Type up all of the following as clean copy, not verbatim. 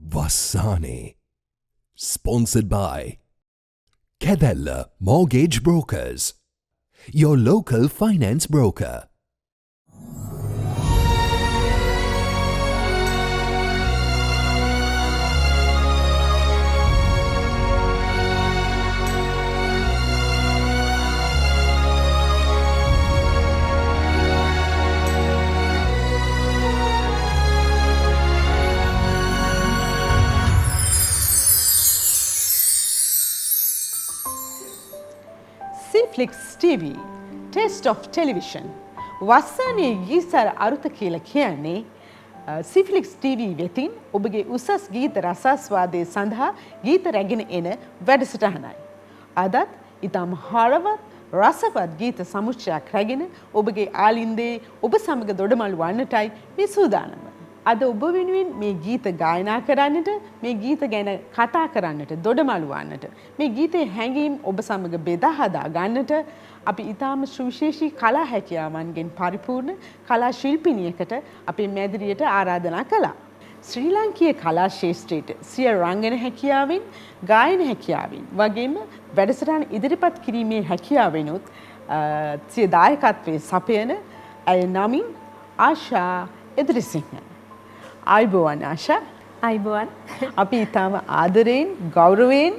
Vassane. Sponsored by Kedella Mortgage Brokers, your local finance broker. Cflix TV, Taste of Television. වස්සානයේ ගීසාර අරුත කියලා කියන්නේ Cflix TV වෙතින් ඔබගේ උසස් ගීත රසාස්වාදයේ සඳහා ගීත රැගෙන එන වැඩසටහනයි. අදත් ඊටම හරවත් රසවත් ගීත සමුච්චයක් රැගෙන ඔබගේ ආලින්දේ ඔබ සමග දොඩමළු වන්නටයි මේ සූදානම. අද ඔබ වෙනුවෙන් මේ ගීත ගායනා කරන්නට, මේ ගීත ගැන කතා කරන්නට, දොඩමළු වන්නට, මේ ගීතයේ හැඟීම් ඔබ සමග බෙදා හදා ගන්නට අපි ඊටාම සුවිශේෂී කලා හැකියාවන්ගෙන් පරිපූර්ණ කලා ශිල්පිනියකට අපේ මැදිරියට ආරාධනා කළා. ශ්‍රී ලාංකීය කලා ශාස්ත්‍රයට සිය රංගන හැකියාවෙන්, ගායන හැකියාවෙන් වගේම වැඩසටහන ඉදිරිපත් කිරීමේ හැකියාවෙනුත් සිය දායකත්වයේ සපයන අය නමින් ආශා ඉදිරිසිංහ. ආයිබෝවන් ආශා. ආයිබෝවන්. අපි ඊටාම ආදරයෙන්, ගෞරවයෙන්,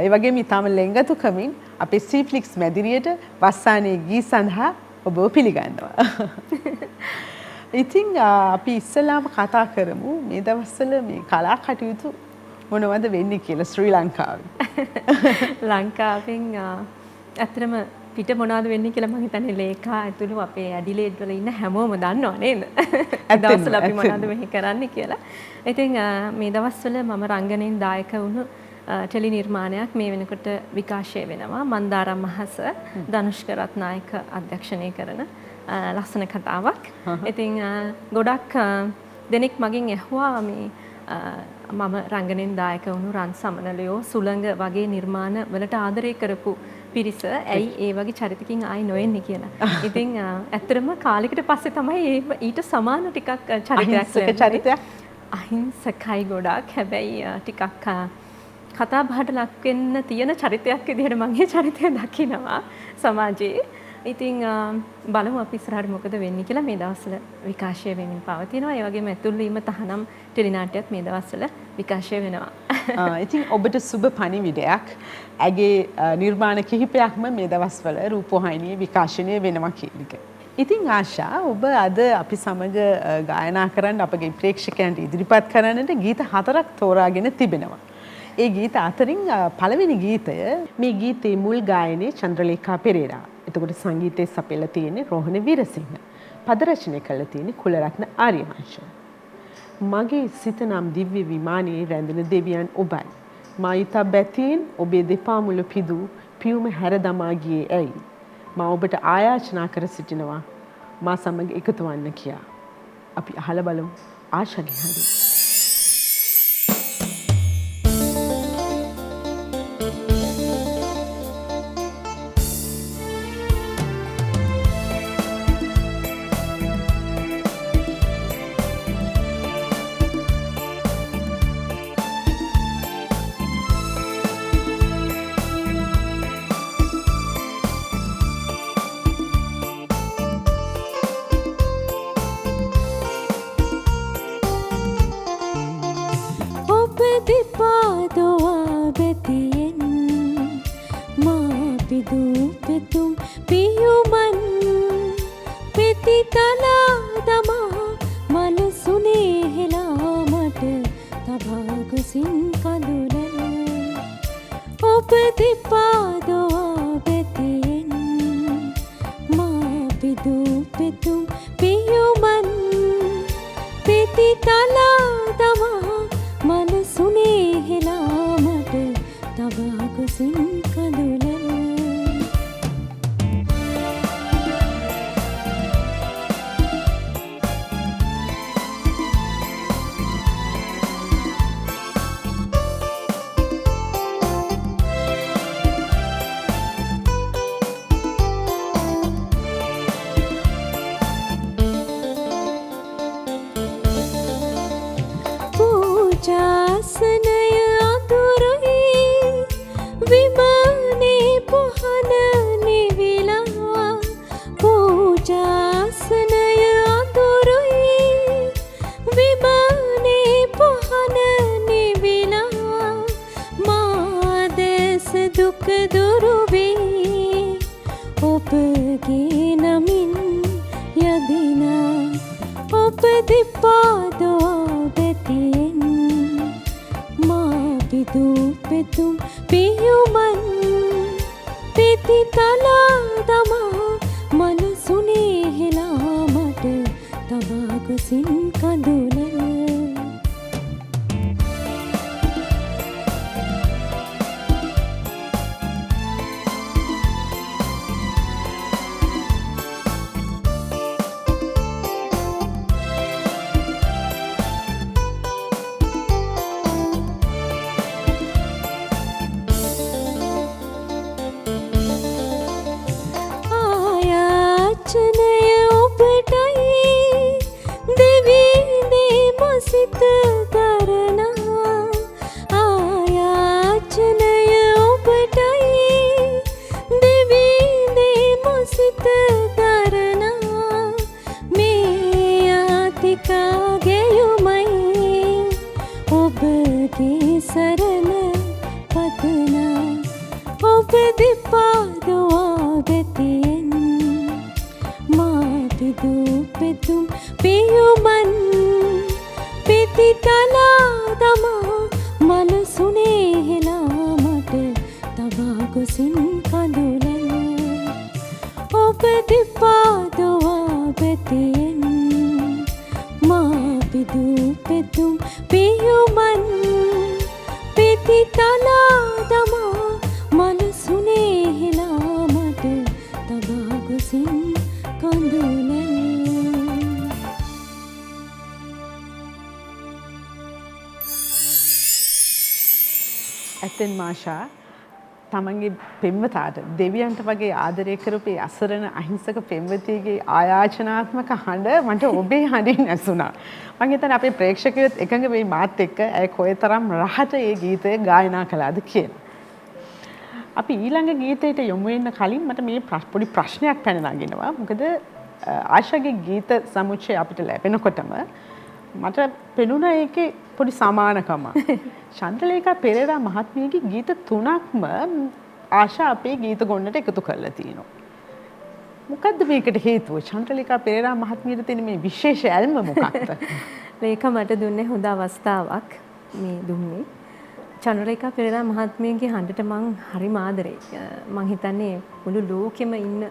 ඒ වගේම ඊටාම ලෙන්ගතුකමින් අපේ Cflix මැදිරියට වස්සානයේ ගී සඳහා ඔබව පිළිගන්නවා. ඉතින් අපි ඉස්සෙල්ලාම කතා කරමු මේ දවස්වල මේ කලා කටයුතු මොනවද වෙන්නේ කියලා ශ්‍රී ලංකාවේ. ලංකාවෙන් ඇත්තටම පිට මොනවද වෙන්නේ කියලා මම හිතන්නේ ලේකා ඇතුළු අපේ ඇඩිලේඩ් වල ඉන්න හැමෝම දන්නව නේද? දවස්වල අපි මොනවද මෙහි කරන්නේ කියලා. ඉතින් මේ දවස්වල මම රංගනයෙන් දායක වුණු ටෙලි නිර්මාණයක් මේ වෙනකොට විකාශය වෙනවා. මන්දාරම් මහස ධනුෂ්ක රත්නායක අධ්‍යක්ෂණය කරන ලස්සන කතාවක්. ඉතින් ගොඩක් දෙනෙක් මගෙන් ඇහුවා මේ මම රංගනයෙන් දායක වුණු රන් සමනලයෝ සුළඟ වගේ නිර්මාණ වලට ආදරය කරපු පිරිස ඇයි ඒ වගේ චරිතකින් ආයි නොෙන්නේ කියලා. ඉතින් ඇත්තටම කාලෙකට පස්සේ තමයි ඊට සමාන ටිකක් චරිතයක් අහිංසකයි ගොඩක්. හැබැයි ටිකක් කතා බහට ලක් වෙන්න තියෙන චරිතයක් විදිහට මම මේ චරිතය දකිනවා සමාජයේ. ඉතින් බලමු අපි ඉස්සරහට මොකද වෙන්නේ කියලා. මේ දවස්වල විකාශය වෙමින් පවතිනවා. ඒ වගේම ඇතුල් වීම තහනම් ටෙලිනාට්‍යත් මේ දවස්වල විකාශය වෙනවා. ඉතින් ඔබට සුබ පණිවිඩයක්. ඇගේ නිර්මාණ කිහිපයක්ම මේ දවස්වල රූපවාහිනියේ විකාශනය වෙනවා කියන එක. ඉතින් ආශා, ඔබ අද අපි සමග ගායනා කරන්න අපගේ ප්‍රේක්ෂකයන්ට ඉදිරිපත් කරන්නට ගීත 4ක් තෝරාගෙන තිබෙනවා. ඒ ගීත අතරින් පළවෙනි ගීතය, මේ ගීතේ මුල් ගායනයේ චන්ද්‍රලේඛා පෙරේරා. එතකොට සංගීතයේ සපයලා තියෙන්නේ රෝහණ වීරසිංහ. පද රචනය කළා තියෙන්නේ කුලරත්න ආර්යවංශ. මගේ සිත නම් දිව්‍ය විමානයේ රැඳෙන දෙවියන් ඔබයි. මායිතා බැතියෙන් ඔබේ දෙපා මුල පිදූ පියුම හැර දමා ගියේ ඇයි? මා ඔබට ආයාචනා කර සිටිනවා මා සමග එකතු වන්න කියා. අපි අහලා බලමු ආශාගේ හඬ. පෙතුම් පියුමන් පිති තලා දමා මනසුනේ හෙලා මට තබා ගොසින් කඳුල ඇත්තෙන් මාෂා තමන්ගේ පෙම්වතාට දෙවියන්ට වගේ ආදරය කරපු අසරණ අහිංසක පෙම්වතියගේ ආයාචනාත්මක හඬ මට ඔබේ හඬින් ඇසුණා. මම හිතන්නේ අපේ ප්‍රේක්ෂකයොත් එකඟ වෙයි මාත් එක්ක ඇය කොයිතරම් රහට මේ ගීතය ගායනා කළාද කියලා. අපි ඊළඟ ගීතයට යොමු වෙන්න කලින් මට මේ පොඩි ප්‍රශ්නයක් පැන නගිනවා. මොකද ආශාගේ ගීත සමුච්චය අපිට ලැබෙනකොටම මට පෙනුණා ඒකේ පොඩි සමානකම. චන්ද්‍රලේඛා පෙරේරා මහත්මියගේ ගීත 3ක්ම ආශා අපේ ගීත ගොන්නට එකතු කරලා තිනවා. මොකද්ද මේකට හේතුව? චන්ද්‍රලේඛා පෙරේරා මහත්මියට තියෙන මේ විශේෂ ඇල්ම මොකක්ද? ලේඛා මට දුන්නේ හොඳ අවස්ථාවක් මේ දුන්නේ. චන්ද්‍රලේඛා පෙරේරා මහත්මියගේ හඬට මං හරිම ආදරෙයි. මං හිතන්නේ මුළු ලෝකෙම ඉන්න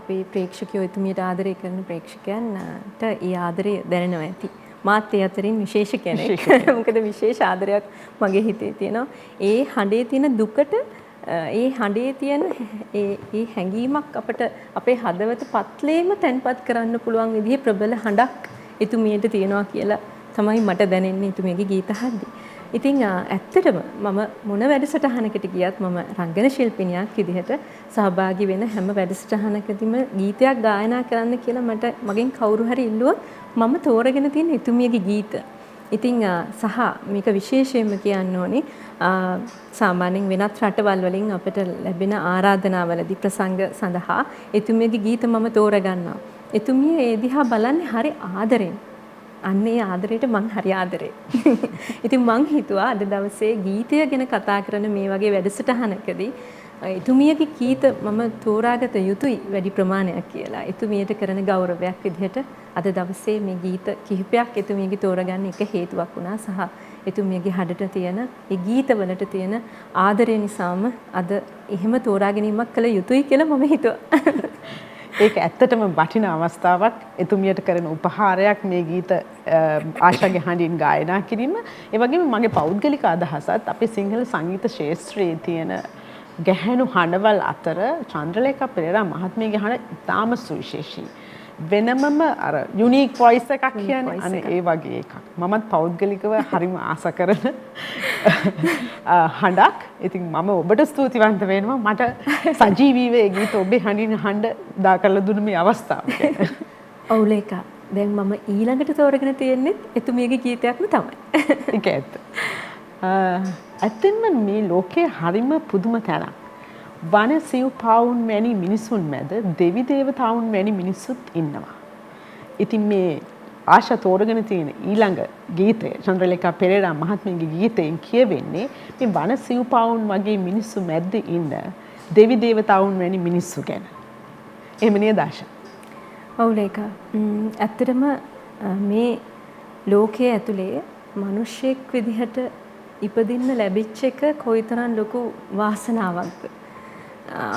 අපේ ප්‍රේක්ෂකයෝ එතුමියට ආදරය කරන ප්‍රේක්ෂකයන්ට ඒ ආදරය දැනෙනවා ඇති. මාත් ඒ අතරින් විශේෂ කෙනෙක්. මොකද විශේෂ ආදරයක් මගේ හිතේ තියෙනවා. ඒ හඬේ තියෙන දුකට ඒ හඬේ තියෙන ඒ හැඟීමක් අපිට අපේ හදවත පත්ලේම තැන්පත් කරන්න පුළුවන් විදිහේ ප්‍රබල හඬක් එතුමියට තියෙනවා කියලා තමයි මට දැනෙන්නේ එතුමියගේ ගීත අහද්දී. ඉතින් ඇත්තටම මම මොන වැඩසටහනකට ගියත් මම රංගන ශිල්පිනියක් විදිහට සහභාගී වෙන හැම වැඩසටහනකදීම ගීතයක් ගායනා කරන්න කියලා මට මගෙන් කවුරු හරි ඉල්ලුවොත් මම තෝරගෙන තියෙන එතුමියගේ ගීත. ඉතින් සහ මේක විශේෂයෙන්ම කියන්න ඕනේ සාමාන්‍යයෙන් වෙනත් රටවල් වලින් අපිට ලැබෙන ආරාධනාවලදී ප්‍රසංග සඳහා එතුමියගේ ගීත මම තෝරගන්නවා. එතුමිය ඒ දිහා බලන්නේ හරි ආදරෙන්. අන්න ඒ ආදරයට මං හරි ආදරේ. ඉතින් මං හිතුවා අද දවසේ ගීතය ගැන කතා කරන මේ වගේ වැඩසටහනකදී එතුමියගේ ගීත මම තෝරාගත යුතුයි වැඩි ප්‍රමාණයක් කියලා. එතුමියට කරන ගෞරවයක් විදිහට අද දවසේ මේ ගීත කිහිපයක් එතුමියගේ තෝරගන්න එක හේතුවක් වුණා. සහ එතුමියගේ හඬට තියෙන ඒ ගීතවලට තියෙන ආදරය නිසාම අද එහෙම තෝරා ගැනීමක් කළ යුතුයි කියලා මම හිතුවා. ඒක ඇත්තටම වටිනා අවස්ථාවක්. එතුමියට කරන උපහාරයක් මේ ගීත ආශාගේ හඬින් ගායනා කිරීම. ඒ වගේම මගේ පෞද්ගලික අදහසත් අපේ සිංහල සංගීත ශාස්ත්‍රයේ තියෙන ගැහැණු හඬවල් අතර චන්ද්‍රලේඛා පෙරේරා මහත්මියගේ හඬ ඉතාම සුවිශේෂී. වෙනමම අර යුනික් වොයිස් එකක් කියන්නේ අනේ ඒ වගේ එකක්. මමත් පෞද්ගලිකව හරිම ආස කරන හඬක්. ඉතින් මම ඔබට ස්තුතිවන්ත වෙනවා මට සජීවීව ඒ ගීත ඔබේ හඬින් හඬ දා කරලා දුන්න මේ අවස්ථාව. ඔව් ලේඛා. දැන් මම ඊළඟට තෝරගෙන තියෙන්නේ එතුමියගේ ගීතයක්ම තමයි. ඒක ඇත්ත. ඇත්තෙන්ම මේ ලෝකේ හරිම පුදුම තැනක්. වන සිව් පවුන් වැනි මිනිසුන් මැද දෙවි දේවතාවුන් වැනි මිනිස්සුත් ඉන්නවා. ඉතින් මේ ආශා තෝරගෙන තියෙන ඊළඟ ගීතය චන්ද්‍රලේඛා පෙරේරා මහත්මියගේ ගීතයෙන් කියවෙන්නේ මේ වන සිව් පවුන් වගේ මිනිස්සු මැද්ද ඉන්න දෙවි දේවතාවුන් වැනි මිනිස්සු ගැන. එහෙම නේද ආශා? ඔව් ලේඛා. ඇත්තටම මේ ලෝකයේ ඇතුලේ මිනිසෙක් විදිහට ඉපදින්න ලැබිච්ච එක කොයිතරම් ලොකු වාසනාවක්ද.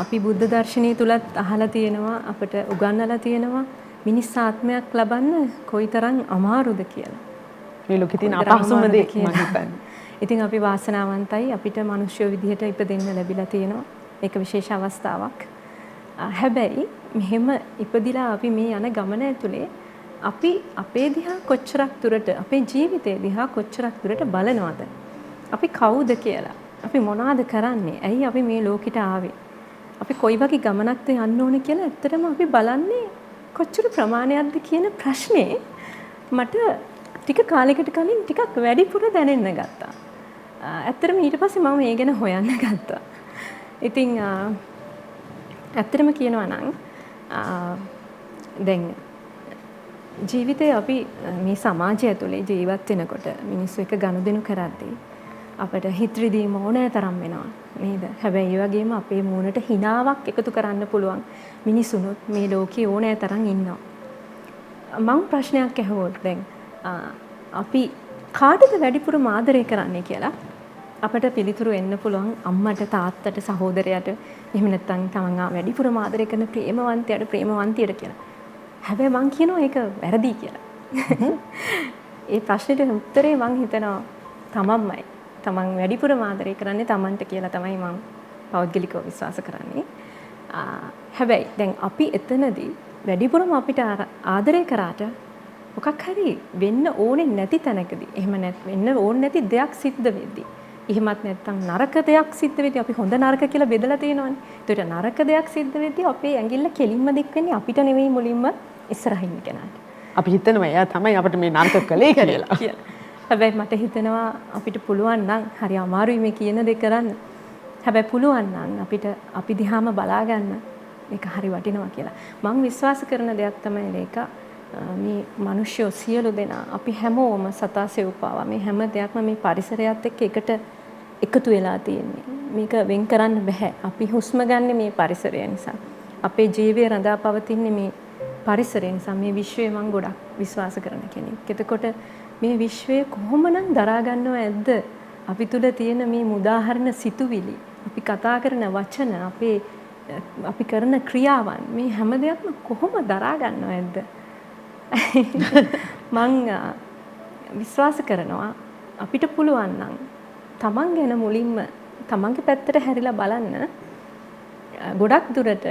අපි බුද්ධ දර්ශනය තුලත් අහලා තියෙනවා අපට උගන්වලා තියෙනවා මිනිස් ආත්මයක් ලබන්න කොයිතරම් අමාරුද කියලා. මේ ලෝකෙ තියෙන අපහසුම දේ මම හිතන්නේ. ඉතින් අපි වාසනාවන්තයි අපිට මිනිස්සු විදිහට ඉපදෙන්න ලැබිලා තියෙනවා. ඒක විශේෂ අවස්ථාවක්. හැබැයි මෙහෙම ඉපදිලා අපි මේ යන ගමන ඇතුලේ අපි අපේ දිහා කොච්චරක් දුරට අපේ ජීවිතේ දිහා කොච්චරක් දුරට බලනවද? අපි කවුද කියලා? අපි මොනවද කරන්නේ? ඇයි අපි මේ ලෝකෙට ආවේ? අපි කොයි වගේ ගමනක්ද යන්න ඕනේ කියලා ඇත්තටම අපි බලන්නේ කොච්චර ප්‍රමාණයක්ද කියන ප්‍රශ්නේ මට ටික කාලයකට කලින් ටිකක් වැඩිපුර දැනෙන්න ගත්තා. ඇත්තටම ඊට පස්සේ මම මේ ගැන හොයන්න ගත්තා. ඉතින් ඇත්තටම කියනවා නම් දැන් ජීවිතේ අපි මේ සමාජය ඇතුලේ ජීවත් වෙනකොට මිනිස්සු එක ගනුදෙනු කරද්දී අපිට හිත රිදීම ඕනෑ තරම් වෙනවා නේද? හැබැයි ඒ වගේම අපේ මූණට හිනාවක් එකතු කරන්න පුළුවන් මිනිසුනුත් මේ ලෝකේ ඕනෑ තරම් ඉන්නවා. මම ප්‍රශ්නයක් අහුවොත් දැන් අපි කාටද වැඩිපුර ආදරය කරන්නේ කියලා අපිට පිළිතුරු එන්න පුළුවන් අම්මට තාත්තට සහෝදරයට එහෙම නැත්නම් තමන් වැඩිපුර ආදරය කරන ප්‍රේමවන්තයාට ප්‍රේමවන්තියට කියලා. හැබැයි මං කියනවා ඒක වැරදි කියලා. ඒ ප්‍රශ්නෙට උත්තරේ මං හිතනවා තමන්මයි. තමන් වැඩිපුර ආදරය කරන්නේ තමන්ට කියලා තමයි මං පෞද්ගලිකව විශ්වාස කරන්නේ. හැබැයි දැන් අපි එතනදී වැඩිපුරම අපිට ආදරය කරාට මොකක් හරි වෙන්න ඕනේ නැති තැනකදී එහෙම වෙන්න ඕනේ නැති දෙයක් සිද්ධ වෙද්දී එහෙමත් නැත්නම් නරක දෙයක් සිද්ධ වෙද්දී අපි හොඳ නරක කියලා බෙදලා තියෙනවානේ. ඒකට නරක දෙයක් සිද්ධ වෙද්දී අපේ ඇඟිල්ල කෙලින්ම දික් වෙන්නේ අපිට නෙවෙයි මුලින්ම ඉස්සරහින් කෙනාට. අපි හිතනවා එයා තමයි අපිට මේ නරක කළේ කියලා. හැබැයි මට හිතෙනවා අපිට පුළුවන් නම් හරි අමාරුයි මේ කියන දේ කරන්න. හැබැයි පුළුවන් නම් අපිට අපි දිහාම බලා ගන්න මේක හරි වටිනවා කියලා. මම විශ්වාස කරන දෙයක් තමයි මේක මේ මිනිස්සු සියලු දෙනා අපි හැමෝම සතා සෙව්පාවා මේ හැම දෙයක්ම මේ පරිසරයත් එක්ක එකට එකතු වෙලා තියෙන්නේ. මේක වෙන් කරන්න බෑ. අපි හුස්ම ගන්න මේ පරිසරය නිසා. අපේ ජීවය රඳා පවතින්නේ මේ පරිසරය නිසා. මේ විශ්වය මම ගොඩක් විශ්වාස කරන කෙනෙක්. එතකොට මේ විශ්වය කොහොමනම් දරා ගන්නව ඇද්ද? අපි තුල තියෙන මේ මුදාහරණ සිතුවිලි, අපි කතා කරන වචන, අපි කරන ක්‍රියාවන් මේ හැම දෙයක්ම කොහොම දරා ගන්නව ඇද්ද? මං විශ්වාස කරනවා අපිට පුළුවන් නම් තමන් ගැන මුලින්ම තමන්ගේ පැත්තට හැරිලා බලන්න ගොඩක් දුරට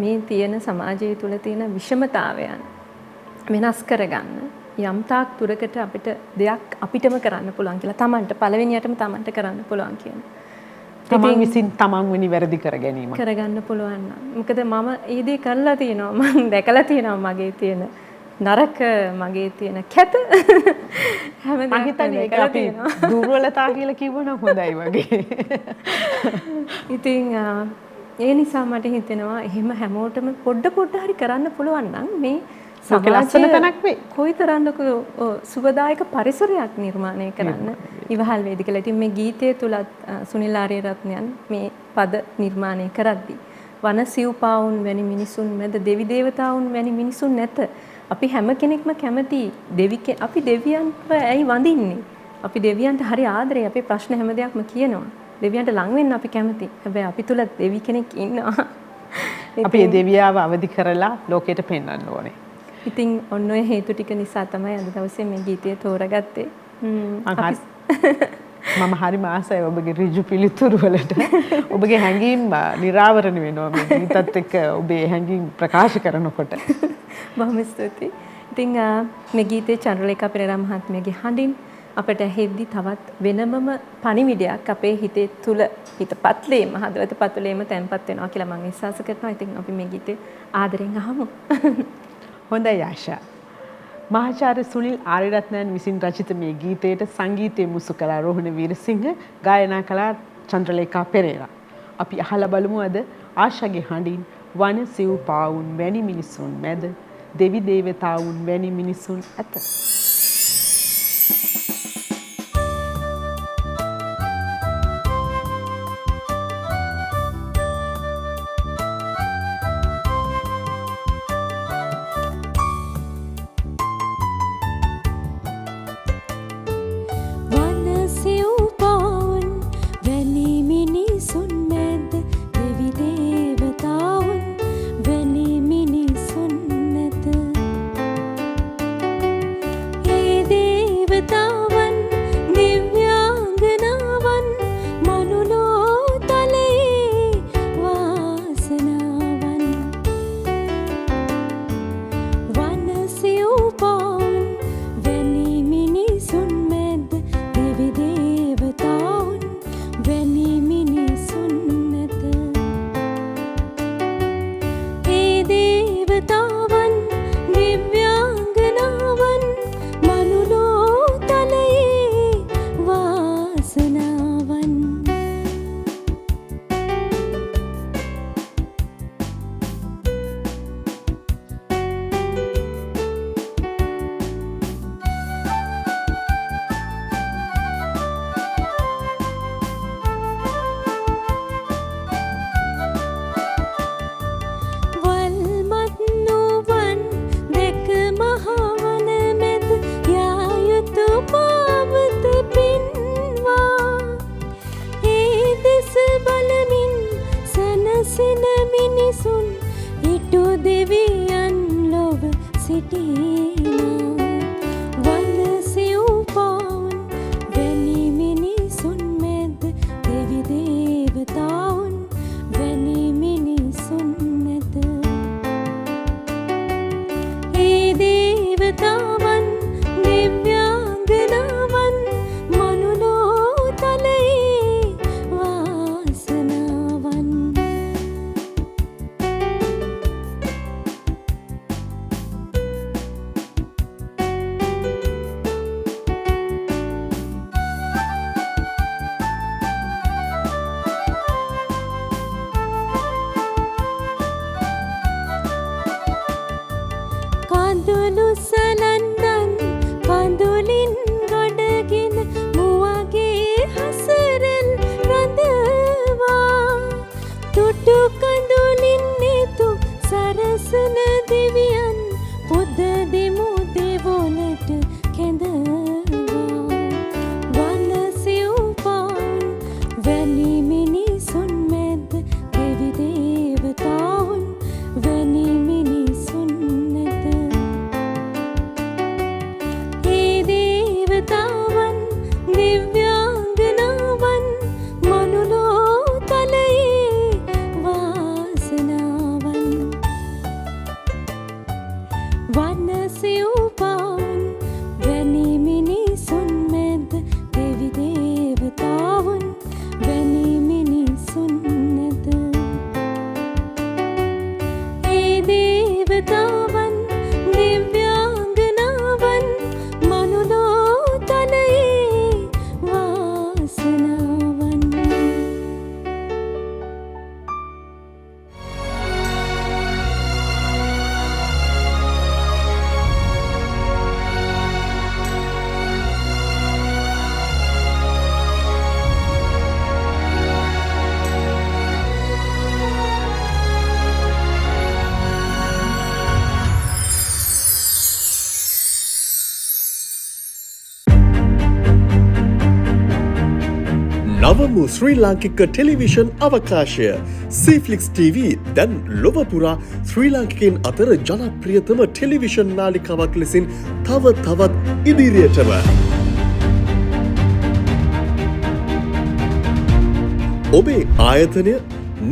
මේ තියෙන සමාජය තුළ තියෙන විෂමතාවයන් වෙනස් කරගන්න යම් තාක් දුරකට අපිට දෙයක් අපිටම කරන්න පුළුවන් කියලා තමන්ට පළවෙනියටම තමන්ට කරන්න පුළුවන් කියන. තමන් විසින් තමන් වෙනි වැරදි කර ගැනීම කරගන්න පුළුවන් නම්. මොකද මම ඒ දේ කරලා තියෙනවා. මම දැකලා තියෙනවා මගේ තියෙන නරක මගේ තියෙන කැත හැමදාම මම හිතන්නේ ඒක අපි දුර්වලතා කියලා කිව්වනම් හොඳයි වගේ. ඉතින් ඒ නිසා මට හිතෙනවා එහෙම හැමෝටම පොඩ හරි කරන්න පුළුවන් නම් මේ ලස්සන තැනක් වෙයි. කොයිතරම් සුබදායක පරිසරයක් නිර්මාණය කරන්න ඉවහල් වේද කියලා. ඉතින් මේ ගීතය තුලත් සුනිල් ආරියරත්නයන් මේ පද නිර්මාණය කරද්දී වන සිව්පාවුන් වැනි මිනිසුන් මැද දෙවි දේවතාවුන් වැනි මිනිසුන් නැත. අපි හැම කෙනෙක්ම කැමති අපි දෙවියන්ව ඇයි වඳින්නේ? අපි දෙවියන්ට හරි ආදරේ. අපේ ප්‍රශ්න හැම දෙයක්ම කියනවා. දෙවියන්ට ලං වෙන්න අපි කැමති. හැබැයි අපි තුල දෙවි කෙනෙක් ඉන්නවා. අපි මේ දෙවියාව අවදි කරලා ලෝකෙට පෙන්වන්න ඕනේ. ඉතින් ඔන්න ඔය හේතු ටික නිසා තමයි අද දවසේ මේ ගීතය තෝරගත්තේ. මම හරිම ආසයි ඔබගේ ඍජු පිළිතුරු වලට. ඔබගේ හැඟීම් නිරාවරණය වෙනවා මේ ගීතත් එක්ක ඔබේ හැඟීම් ප්‍රකාශ කරනකොට. බොහොම ස්තුතියි. ඉතින් මේ ගීතේ චන්ද්‍රලේඛා පෙරේරා මහත්මියගේ හඬින් අපිට ඇහෙද්දි තවත් වෙනමම පණිවිඩයක් අපේ හිතේ තුල හිතපත්ලේම හදවත පතුලේම තැන්පත් වෙනවා කියලා මම විශ්වාස කරනවා. ඉතින් අපි මේ ගීතේ ආදරෙන් අහමු. හොඳයි ආශා. මහාචාර්ය සුනිල් ආරියරත්නයන් විසින් රචිත මේ ගීතයට සංගීතය මුසු කළ රෝහණ වීරසිංහ, ගායනා කළ චන්ද්‍රලේඛා පෙරේරා. අපි අහලා බලමු අද ආශාගේ හඬින් වන සිව් පාවුන් වැනි මිනිසුන් මැද දෙවි දේවතාවුන් වැනි මිනිසුන් ඇත. වන සිව් පා වැටේනා වනසිව්පාවන් වැනි මිනිසුන් මැද දෙවි දේවතාවුන් වැනි මිනිසුන් නැත ඒ දේවතාවන් දිව්‍යාංගනාවන් මනුලෝ තලයේ වාසනාවන් කඳුළු සලන්නන් කඳුලින් ගොඩගෙන මුවගේ හසරෙන් රඳවා තුටු කඳුලින් නෙතු සරසන දෙවියන් පොද දෙමු දෙවොලට කැඳවා වනසිව්පාවන් වැනි මිනිසුන් මැද දෙවි දේවතාවුන් වැනි මිනිසුන් නැත ඒ දේවතාවන් දිව්‍යාංගනාවන් මනුලෝ තලයේ වාසනාවන් වනසිව්පාවන් වැනි මිනිසුන් මැද දෙවි දේවතාවුන් වැනි මිනිසුන් නැත ඒ දේවතාවන් දිව්‍යාංගනාවන් මනුලෝ තලයේ වාසනාවන් නවම ශ්‍රී ලාංකික ටෙලිවිෂන් අවකාශය සීෆ්ලික්ස් TV දැන් ලොවපුරා ශ්‍රී ලාංකිකයන් අතර ජනප්‍රියතම ටෙලිවිෂන් නාලිකාවක් ලෙසින් තවත් ඉදිරියටම ඔබේ ආයතනය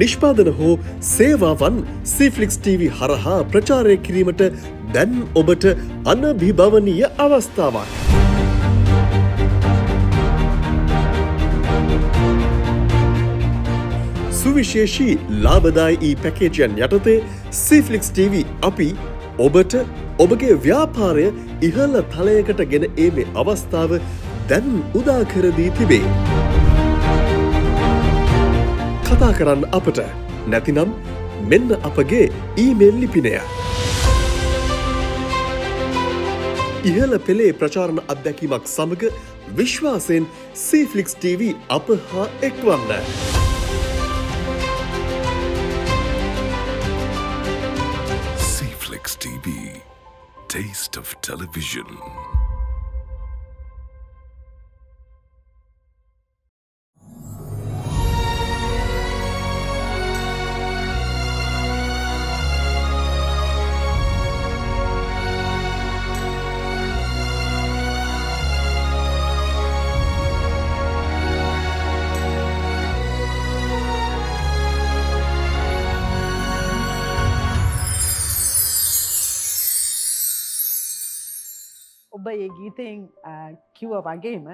නිෂ්පාදන හෝ සේවාවන් සීෆ්ලික්ස් TV හරහා ප්‍රචාරය කිරීමට දැන් ඔබට අනභිභවනීය අවස්ථාවක්. සුවිශේෂී ලාභදායී පැකේජයන් යටතේ සීෆ්ලික්ස් TV අපි ඔබට ඔබගේ ව්‍යාපාරය ඉහළ තලයකට ගෙන ඒමේ අවස්ථාව දැන් උදා කර දී තිබේ. කතා කරන්න අපට නැතිනම් මෙන්න අපගේ ඊමේල් ලිපිනය. ඉහළ පෙළේ ප්‍රචාරණ අත්දැකීමක් සමග විශ්වාසයෙන් සීෆ්ලික්ස් TV අප හා එක්වන්න. Cflix TV, Taste of Television. ඔබ ඒ ගීතයෙන් කිව්ව වගේම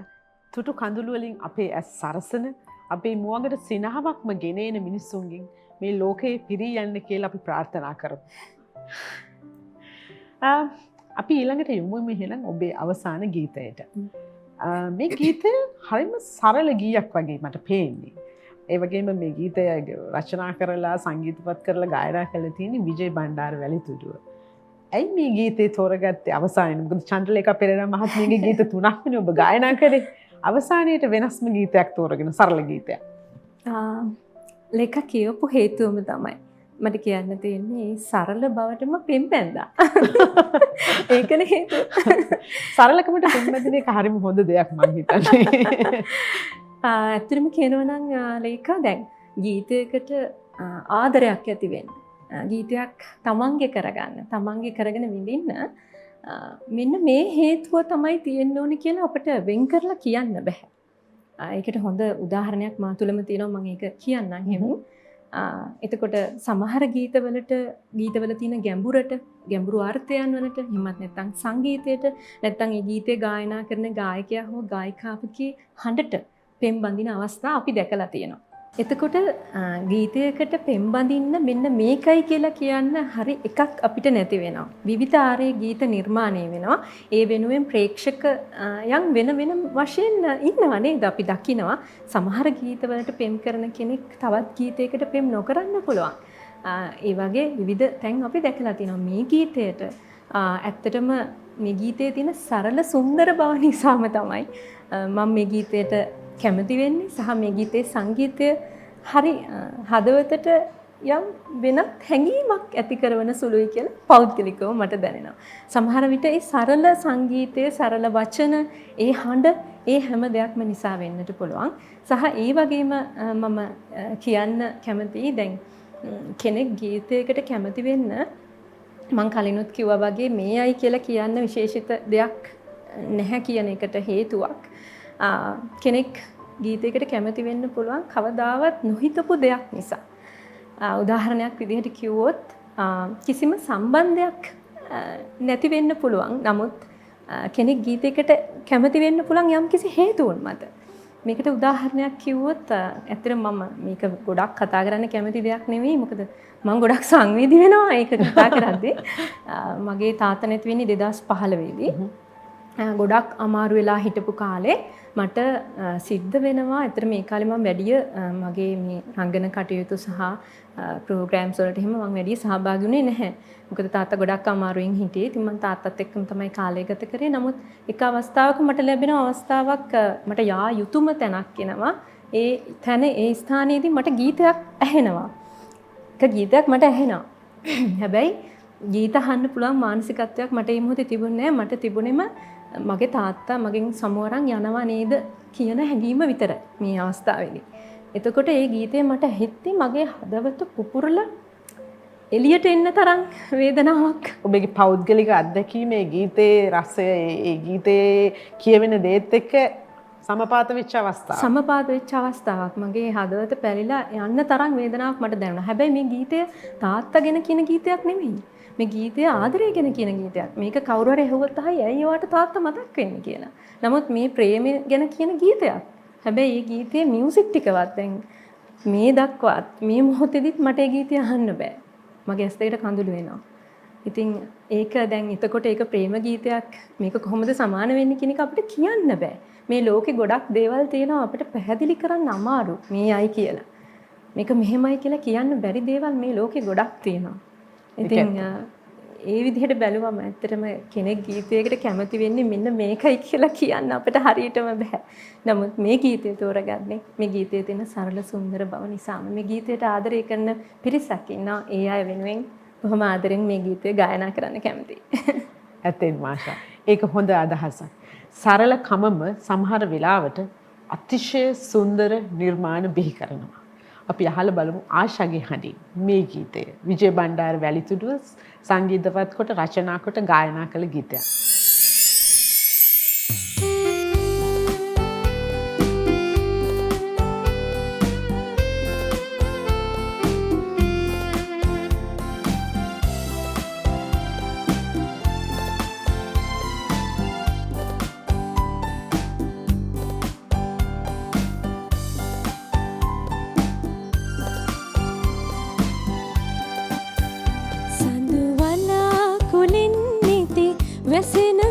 තුටු කඳුළු වලින් අපේ ඇස් සරසන අපේ මුවගට සිනහවක්ම ගෙනේන මිනිස්සුන්ගෙන් මේ ලෝකයේ පිරී යන්න කියලා අපි ප්‍රාර්ථනා කරමු. අපි ඊළඟට යමු මෙහෙනම් ඔබේ අවසාන ගීතයට. මේ ගීතය හරිම සරල ගීයක් වගේ මට පේන්නේ. ඒ වගේම මේ ගීතය රචනා කරලා සංගීතපත් කරලා ගායනා කරලා තියෙන්නේ විජේ බණ්ඩාර වැලිතුඩුව. ඇයි මේ ගීතේ තෝරගත්තේ අවසානයේ? මොකද චන්ද්‍රලේඛා පෙරේරා මහත්මියගේ ගීත 3ක්නේ ඔබ ගායනා කරේ. අවසානයේට වෙනස්ම ගීතයක් තෝරගෙන සරල ගීතයක්. ලේඛා කියවපු හේතුවම තමයි මට කියන්න තියෙන්නේ සරල බවටම පින් පැන්දා. ඒකනේ හේතුව. සරලකමට පින් බැඳින එක හරිම හොඳ දෙයක් මම හිතන්නේ. ඇත්තටම කියනවා නම් ලේඛා දැන් ගීතයකට ආදරයක් ඇති වෙන්න. ගීතයක් තමන්ගේ කරගන්න තමන්ගේ කරගෙන විඳින්න මෙන්න මේ හේතුව තමයි තියෙන්න ඕනේ කියලා අපිට වෙන් කරලා කියන්න බෑ. ඒකට හොඳ උදාහරණයක් මා තුළම තියෙනවා මම ඒක කියන්නම් එහෙම. එතකොට සමහර ගීතවල තියෙන ගැඹුරු අර්ථයන් වලට හිමත් නැත්නම් සංගීතයට නැත්නම් ඒ ගීතේ ගායනා කරන ගායකයා හෝ ගායිකාවකගේ හඬට පෙම් බඳින අවස්ථා අපි දැකලා තියෙනවා. එතකොට ගීතයකට පෙම් බඳින්න මෙන්න මේකයි කියලා කියන්න හරි එකක් අපිට නැති වෙනවා. විවිධ ආරේ ගීත නිර්මාණය වෙනවා. ඒ වෙනුවෙන් ප්‍රේක්ෂකයන් වෙන වශයෙන් ඉන්නවා නේද? අපි දකිනවා සමහර ගීතවලට පෙම් කරන කෙනෙක් තවත් ගීතයකට පෙම් නොකරන්න පුළුවන්. ඒ වගේ විවිධ තැන් අපි දැකලා තියෙනවා. මේ ගීතයට ඇත්තටම මේ ගීතයේ තියෙන සරල සුන්දර බව නිසාම තමයි මම මේ ගීතයට කැමති වෙන්නේ සහ මේ ගීතේ සංගීතය හරි හදවතට යම් වෙනත් හැඟීමක් ඇති කරන සුළුයි කියලා පෞද්ගලිකව මට දැනෙනවා. සමහර විට ඒ සරල සංගීතයේ සරල වචන, ඒ හඬ, ඒ හැම දෙයක්ම නිසා වෙන්නට පුළුවන්. සහ ඒ වගේම මම කියන්න කැමතියි දැන් කෙනෙක් ගීතයකට කැමති වෙන්න මම කලිනුත් කිව්වා වගේ මේයි කියලා කියන්න විශේෂිත දෙයක් නැහැ කියන එකට හේතුවක් කෙනෙක් ගීතයකට කැමති වෙන්න පුළුවන් කවදාවත් නොහිතපු දෙයක් නිසා. උදාහරණයක් විදිහට කිව්වොත් කිසිම සම්බන්ධයක් නැති වෙන්න පුළුවන්. නමුත් කෙනෙක් ගීතයකට කැමති වෙන්න පුළුවන් යම්කිසි හේතුවක් මත. මේකට උදාහරණයක් කිව්වොත් ඇත්තටම මම මේක ගොඩක් කතා කරන්න කැමති දෙයක් නෙවෙයි. මොකද මම ගොඩක් සංවේදී වෙනවා ඒක කතා කරද්දී. මගේ තාත්තා නැති වෙන්නේ 2015 දී. ගොඩක් අමාරු වෙලා හිටපු කාලේ මට සිද්ධ වෙනවා. ඇත්තට මේ කාලේ මම වැඩිය මගේ මේ රංගන කටයුතු සහ ප්‍රෝග්‍රෑම්ස් වලට එහෙම මම වැඩිය සහභාගී වුණේ නැහැ. මොකද තාත්තා ගොඩක් අමාරුවෙන් හිටියේ. ඉතින් මම තාත්තත් එක්කම තමයි කාලය ගත කරේ. නමුත් එක අවස්ථාවක මට ලැබෙන අවස්ථාවක් මට යා යුතුයම තැනක් එනවා. ඒ තැන ඒ ස්ථානයේදී මට ගීතයක් ඇහෙනවා. එක ගීතයක් මට ඇහෙනවා. හැබැයි ගීත අහන්න පුළුවන් මානසිකත්වයක් මට මේ මොහොතේ තිබුණේ නැහැ. මට තිබුණේම මගේ තාත්තා මගෙන් සමුවරන් යනවා නේද කියන හැඟීම විතරයි මේ අවස්ථාවේදී. එතකොට ඒ ගීතේ මට ඇහිද්දි මගේ හදවත පුපුරලා එළියට එන්න තරම් වේදනාවක්. ඔබගේ පෞද්ගලික අත්දැකීම ඒ ගීතේ රසය ඒ ගීතේ කියවෙන දේත් එක්ක සමපාත වෙච්ච අවස්ථාවක්. සමපාත වෙච්ච අවස්ථාවක්. මගේ හදවත පැලිලා යන්න තරම් වේදනාවක් මට දැනුණා. හැබැයි මේ ගීතය තාත්තාගෙන කියන ගීතයක් නෙමෙයි. මේ ගීතය ආදරය ගැන කියන ගීතයක්. මේක කවුරු හරි ඇහුවොත් ඇයි ඔයාට තාත්තා මතක් වෙන්නේ කියලා. නමුත් මේ ප්‍රේමය ගැන කියන ගීතයක්. හැබැයි මේ ගීතයේ මියුසික් ටිකවත් දැන් මේ දක්වත් මේ මොහොතේදීත් මට ඒ ගීතය අහන්න බෑ. මගේ ඇස් දෙකට කඳුළු වෙනවා. ඉතින් ඒක දැන් එතකොට ඒක ප්‍රේම ගීතයක්. මේක කොහොමද සමාන වෙන්නේ කියන එක අපිට කියන්න බෑ. මේ ලෝකේ ගොඩක් දේවල් තියෙනවා අපිට පැහැදිලි කරන්න අමාරු. මේයි කියලා. මේක මෙහෙමයි කියලා කියන්න බැරි දේවල් මේ ලෝකේ ගොඩක් තියෙනවා. ඉතින් ඒ විදිහට බැලුවම ඇත්තටම කෙනෙක් ගීතයකට කැමති වෙන්නේ මෙන්න මේකයි කියලා කියන්න අපිට හරියටම බෑ. නමුත් මේ ගීතය තෝරගන්නේ මේ ගීතයේ තියෙන සරල සුන්දර බව නිසාම. මේ ගීතයට ආදරය කරන පිරිසක් ඉන්නවා. ඒ අය වෙනුවෙන් බොහොම ආදරෙන් මේ ගීතය ගායනා කරන්න කැමතියි. ඇත්තෙන් මාෂා. ඒක හොඳ අදහසක්. සරල කමම සමහර වෙලාවට අතිශය සුන්දර නිර්මාණ බිහි කරනවා. අපි අහලා බලමු ආශාගේ හඬින් මේ ගීතය විජය බණ්ඩාර වැලිතුඩුව සංගීතවත් කොට රචනා කොට ගායනා කළ ගීතයක්. වැසෙන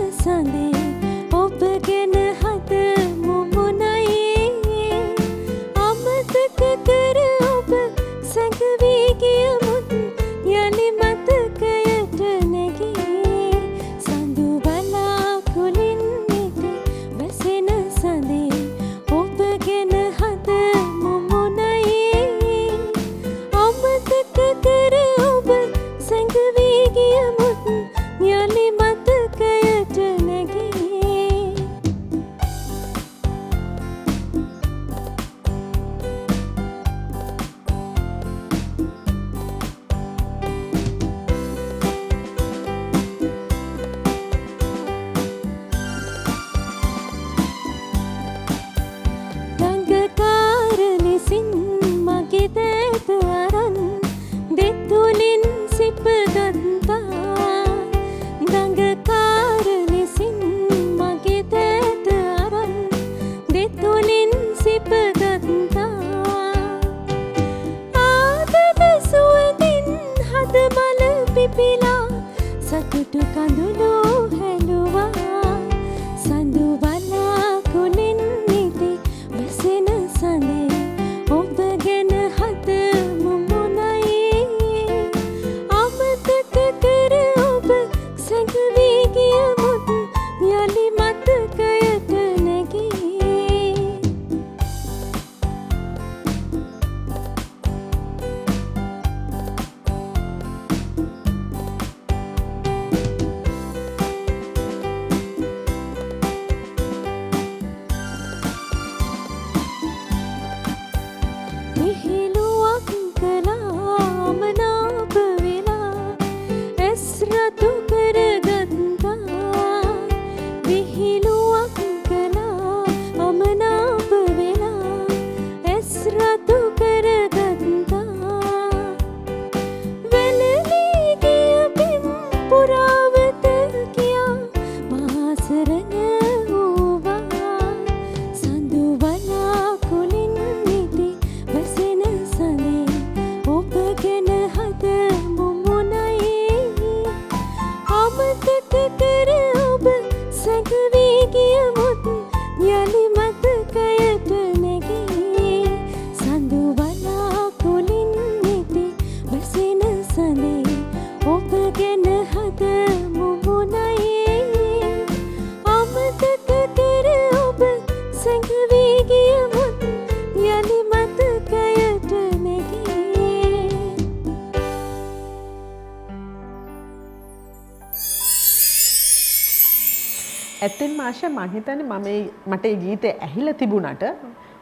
ආශා මං හිතන්නේ මට ඒ ගීතය ඇහිලා තිබුණාට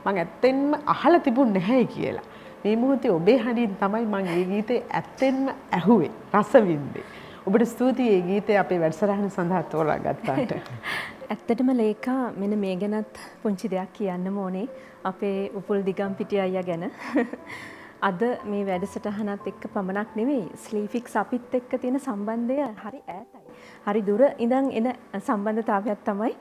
මං ඇත්තෙන්ම අහලා තිබුණ නැහැ කියලා. මේ මොහොතේ ඔබේ හඬින් තමයි මං ඒ ගීතේ ඇත්තෙන්ම ඇහුවේ, රස වින්දේ. ඔබට ස්තුතියි මේ ගීතය අපේ වැඩසටහන සඳහා තෝරා ගත්තාට. ඇත්තටම ලේකා මෙන්න මේ ගැනත් පුංචි දෙයක් කියන්නම ඕනේ අපේ උපුල් දිගම්පිටිය අයියා ගැන. අද මේ වැඩසටහනත් එක්ක පමණක් නෙවෙයි ස්ලීෆික්ස් අපිත් එක්ක තියෙන සම්බන්ධය හරි ඈතයි. හරි දුර ඉඳන් එන සම්බන්ධතාවයක් තමයි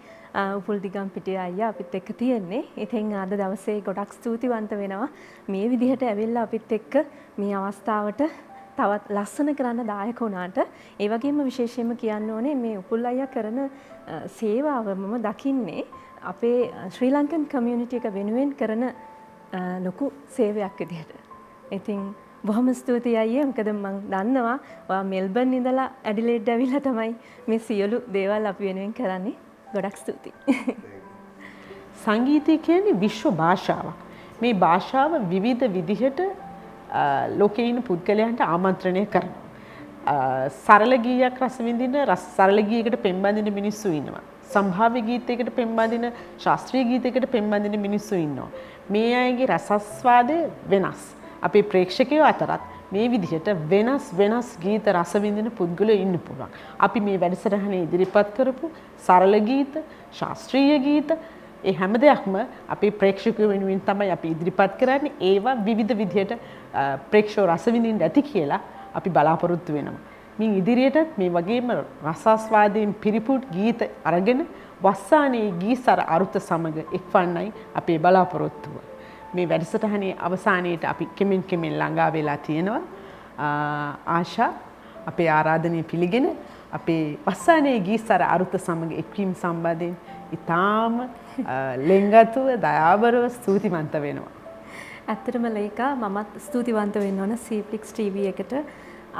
උපුල් දිගම්පිටිය අයියා අපිත් එක්ක තියෙන්නේ. ඉතින් අද දවසේ ගොඩක් ස්තුතිවන්ත වෙනවා මේ විදිහට ඇවිල්ලා අපිත් එක්ක මේ අවස්ථාවට තවත් ලස්සන කරන්න දායක වුණාට. ඒ වගේම විශේෂයෙන්ම කියන්න ඕනේ මේ උපුල් අයියා කරන සේවාව මම දකින්නේ අපේ ශ්‍රී ලංකන් කමියුනිටි එක වෙනුවෙන් කරන ලොකු සේවයක් විදිහට. ඉතින් බොහොම ස්තුතියි අයියේ. මොකද මම දන්නවා ඔයා මෙල්බන් ඉඳලා ඇඩිලේඩ් ඇවිල්ලා තමයි මේ සියලු දේවල් අපි වෙනුවෙන් කරන්නේ. ගොඩක් ස්තුතියි. සංගීතය කියන්නේ විශ්ව භාෂාවක්. මේ භාෂාව විවිධ විදිහට ලෝකේ ඉන්න පුද්ගලයන්ට ආමන්ත්‍රණය කරනවා. සරල ගීයක් රස විඳින සරල ගීයකට පෙම්බඳින මිනිස්සු ඉන්නවා. සම්භාව්‍ය ගීතයකට පෙම්බඳින ශාස්ත්‍රීය ගීතයකට පෙම්බඳින මිනිස්සු ඉන්නවා. මේ අයගේ රසස්වාදය වෙනස්. අපේ ප්‍රේක්ෂකයෝ අතරත් මේ විදිහට වෙනස් ගීත රස විඳින පුද්ගලයෝ ඉන්න පුළුවන්. අපි මේ වැඩසටහනේ ඉදිරිපත් කරපු සරල ගීත, ශාස්ත්‍රීය ගීත ඒ හැම දෙයක්ම අපේ ප්‍රේක්ෂකයෝ වෙනුවෙන් තමයි අපි ඉදිරිපත් කරන්නේ. ඒවා විවිධ විදිහට ප්‍රේක්ෂකයෝ රස විඳින්න ඇති කියලා අපි බලාපොරොත්තු වෙනවා. මින් ඉදිරියටත් මේ වගේම රසාස්වාදයෙන් පිරිපුත් ගීත අරගෙන වස්සානේ ගීසර අරුත සමග එක්වන්නයි අපේ බලාපොරොත්තුව. මේ වැඩසටහනේ අවසානයේට අපි කෙමෙන් ළඟා වෙලා තියෙනවා. ආශා අපේ ආරාධනය පිළිගෙන අපේ වස්සානේ ගීසර අරුත සමග එක්වීම සම්බන්ධයෙන් ඉතාම ලෙන්ගතුව දයාබරව ස්තුතිවන්ත වෙනවා. ඇත්තටම ලේකා මමත් ස්තුතිවන්ත වෙන්න ඕන සීෆ්ලික්ස් ටීවී එකට.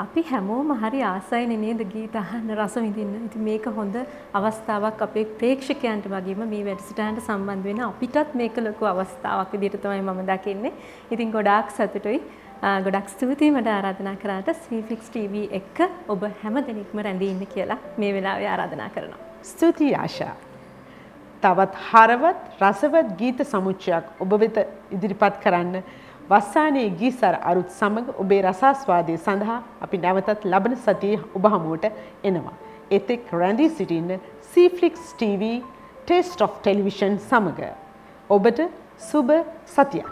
අපි හැමෝම හරි ආසයිනේ නේද ගීත අහන්න රස විඳින්න. ඉතින් මේක හොඳ අවස්ථාවක් අපේ ප්‍රේක්ෂකයන්ට වගේම මේ වැඩසටහනට සම්බන්ධ වෙන අපිටත් මේක ලොකු අවස්ථාවක් විදිහට තමයි මම දකින්නේ. ඉතින් ගොඩාක් සතුටුයි. ගොඩක් ස්තුතියි මට ආරාධනා කරාට සීෆ්ලික්ස් ටීවී එක ඔබ හැම දෙනෙක්ම රැඳී ඉන්න කියලා මේ වෙලාවේ ආරාධනා කරනවා. ස්තුතියි ආශා. තවත් හරවත් රසවත් ගීත සමුච්චයක් ඔබ වෙත ඉදිරිපත් කරන්න වස්සානේ ගීසර අරුත් සමග ඔබේ රසාස්වාදය සඳහා අපි නැවතත් ලබන සතියේ ඔබ හමුවට එනවා. එතෙක් රැඳී සිටින්න සීෆ්ලික්ස් ටීවී ටේස්ට් ඔෆ් ටෙලිවිෂන් සමග ඔබට සුබ සතියක්.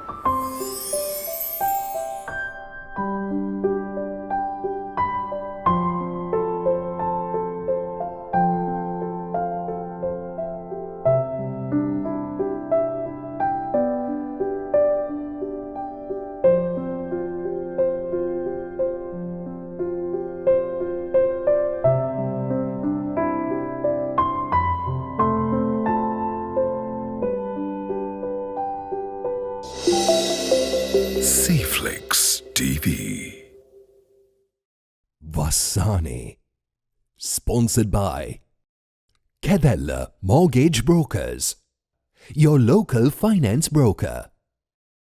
Cflix TV. Vassane. Sponsored by Kedella Mortgage Brokers, your local finance broker.